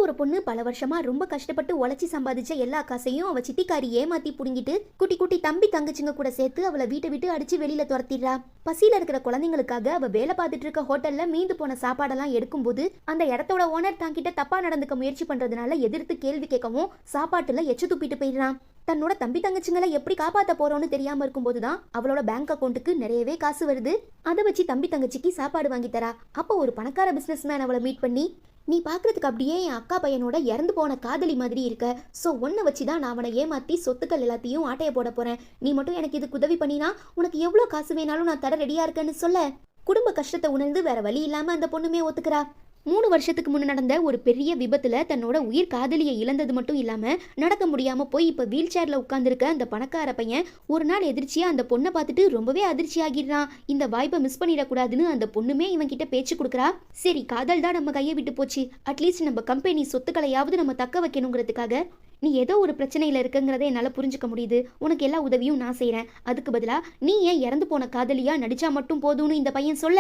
ஒரு பொண்ணு பல வருஷமா ரொம்ப கஷ்டப்பட்டு உழைச்சி சம்பாதிச்ச எல்லா காசையும் அவ சித்திக்காரி ஏமாத்தி புடுங்கிட்டு குட்டி குட்டி தம்பி தங்கச்சிங்க கூட சேர்த்து அவளை வீட்டை விட்டு அடிச்சு வெளியில துரத்திடுறா. பசியில இருக்கிற குழந்தைங்களுக்காக அவ வேலை பார்த்துட்டு இருக்க ஹோட்டல்ல மீந்து போன சாப்பாடெல்லாம் எடுக்கும்போது அந்த இடத்தோட ஓனர் தாங்கிட்ட தப்பா நடந்துக்க முயற்சி பண்றதுனால எதிர்த்து கேள்வி கேட்கவும் சாப்பாட்டுல எச்சு துப்பிட்டு போயிடுறான். தன்னோட தம்பி தங்கச்சிங்களை எப்படி காப்பாத்த போறோம்னு தெரியாம இருக்கும்போதுதான் அவளோட பேங்க் அக்கௌண்ட்டுக்கு நிறையவே காசு வருது. அதை வச்சு தம்பி தங்கச்சிக்கு சாப்பாடு வாங்கி தரா. அப்போ ஒரு பணக்கார பிசினஸ் மேன் அவளை மீட் பண்ணி, நீ பாக்குறதுக்கு அப்படியே என் அக்கா பையனோட இறந்து போன காதலி மாதிரி இருக்க. சோ ஒன்ன வச்சுதான் நான் அவனை ஏமாத்தி சொத்துக்கள் எல்லாத்தையும் ஆட்டைய போட போறேன். நீ மட்டும் எனக்கு இதுக்கு உதவி பண்ணினா உனக்கு எவ்வளவு காசு வேணாலும் நான் தர ரெடியா இருக்கேன்னு சொல்ல, குடும்ப கஷ்டத்தை உணர்ந்து வேற வழி இல்லாம அந்த பொண்ணுமே ஒத்துக்கிறா. 3 வருஷத்துக்கு முன்ன நடந்த ஒரு பெரிய விபத்துல தன்னோட உயிர் காதலியை இழந்தது மட்டும் இல்லாம நடக்க முடியாம போய் இப்ப வீல் சேர்ல உட்கார்ந்துருக்க அந்த பணக்கார பையன் ஒரு நாள் எதிர்ச்சியா அந்த பொண்ணை பார்த்துட்டு ரொம்பவே அதிர்ச்சி ஆகிடுறான். இந்த வாய்ப்பை மிஸ் பண்ணிடக்கூடாதுன்னு அந்த பொண்ணுமே இவன் கிட்ட பேச்சு கொடுக்குறா. சரி, காதல் தான் நம்ம கையை விட்டு போச்சு, அட்லீஸ்ட் நம்ம கம்பெனி சொத்துக்களையாவது நம்ம தக்க வைக்கணுங்கிறதுக்காக நீ ஏதோ ஒரு பிரச்சனையில இருக்குங்கிறத என்னால புரிஞ்சுக்க முடியுது. உனக்கு எல்லா உதவியும் நான் செய்யறேன். அதுக்கு பதிலா நீ ஏன் இறந்து போன காதலியா நடிச்சா மட்டும் போதும்னு இந்த பையன் சொல்ல,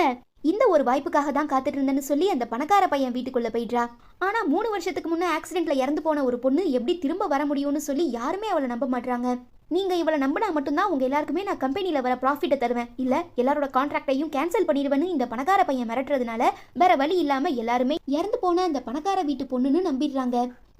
இந்த ஒரு வாய்ப்புக்காக தான் காத்துட்டு இருந்தேன்னு சொல்லி அந்த பணக்கார பையன் வீட்டுக்குள்ள போயிடுறா. ஆனா 3 வருஷத்துக்கு முன்ன ஆக்சிடென்ட்ல இறந்து போன ஒரு பொண்ணு எப்படி திரும்ப வர முடியும்னு சொல்லி யாருமே அவளை நம்ப மாட்டாங்க. நீங்க இவளை நம்பினா மட்டும்தான் உங்க எல்லாருக்குமே நான் கம்பெனில வர ப்ராஃபிட்டை தருவேன், இல்ல எல்லாரோட கான்ட்ராக்டையும் கேன்சல் பண்ணிடுவேன்னு இந்த பணக்கார பையன் மிரட்டுறதுனால வேற வழி இல்லாம எல்லாருமே இறந்து போன அந்த பணக்கார வீட்டு பொண்ணுன்னு நம்பிடுறாங்க.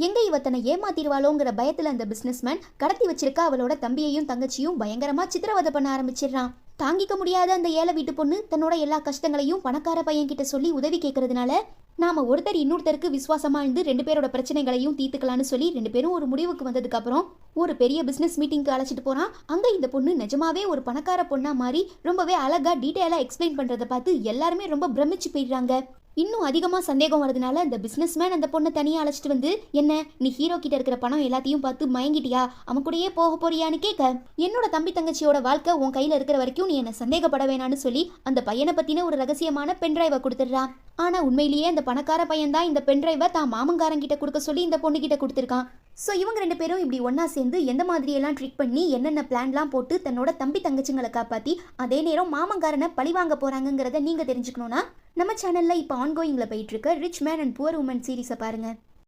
எங்க இவ தன்னை ஏமாத்திடுவாளோங்கிற பயத்துல அந்த பிசினஸ்மேன் கடத்தி வச்சிருக்க அவளோட தம்பியையும் தங்கச்சியும் பயங்கரமா சித்திரவதை பண்ண ஆரம்பிச்சிடுறான். தாங்கிக்க முடியாத அந்த ஏழை வீட்டு பொண்ணு தன்னோட எல்லா கஷ்டங்களையும் பணக்கார பையன் கிட்ட சொல்லி உதவி கேட்கறதுனால நாம ஒருத்தர் இன்னொருத்தருக்கு விசுவாசமா இருந்து 2 பேரோட பிரச்சனைகளையும் தீர்த்துக்கலாம்னு சொல்லி 2 பேரும் ஒரு முடிவுக்கு வந்ததுக்கு அப்புறம் ஒரு பெரிய பிசினஸ் மீட்டிங்க்கு அழைச்சிட்டு போறான். அங்க இந்த பொண்ணு நிஜமாவே ஒரு பணக்கார பொண்ணா மாறி ரொம்பவே அழகா டீடைலா எக்ஸ்பிளைன் பண்றதை பார்த்து எல்லாருமே ரொம்ப பிரமிச்சு போயிடுறாங்க. இன்னும் அதிகமா சந்தேகம் வரதுனால அந்த பிசினஸ்மேன் அந்த பொண்ணை தனியா அழைச்சிட்டு வந்து, என்ன நீ ஹீரோ கிட்ட இருக்கிற பணம் எல்லாத்தையும் பார்த்து மயங்கிட்டியா, அவன் கூடயே போக போறியான்னு கேட்க, என்னோட தம்பி தங்கச்சியோட வாழ்க்கை உன் கையில இருக்கிற வரைக்கும் நீ என்ன சந்தேகப்பட வேணான்னு சொல்லி அந்த பையனை பத்தின ஒரு ரகசியமான பென்டிரைவை கொடுத்துடுறா. ஆனா உண்மையிலேயே அந்த பணக்கார பையன் தான் இந்த பென்டிரைவை தான் மாமங்காரங்கிட்ட கொடுக்க சொல்லி இந்த பொண்ணு கிட்ட கொடுத்துருக்கான். ஸோ இவங்க 2 பேரும் இப்படி ஒன்னா சேர்ந்து எந்த மாதிரியெல்லாம் ட்ரிக் பண்ணி என்னென்ன பிளான்லாம் போட்டு தன்னோட தம்பி தங்கச்சிங்களை காப்பாற்றி அதே நேரம் மாமங்காரனை பழி வாங்க போறாங்கிறத நீங்க தெரிஞ்சுக்கணும்னா நம்ம சேனல்ல இப்போ ஆன்கோயிங்ல போயிட்டு இருக்க rich man and poor woman சீரீஸை பாருங்க.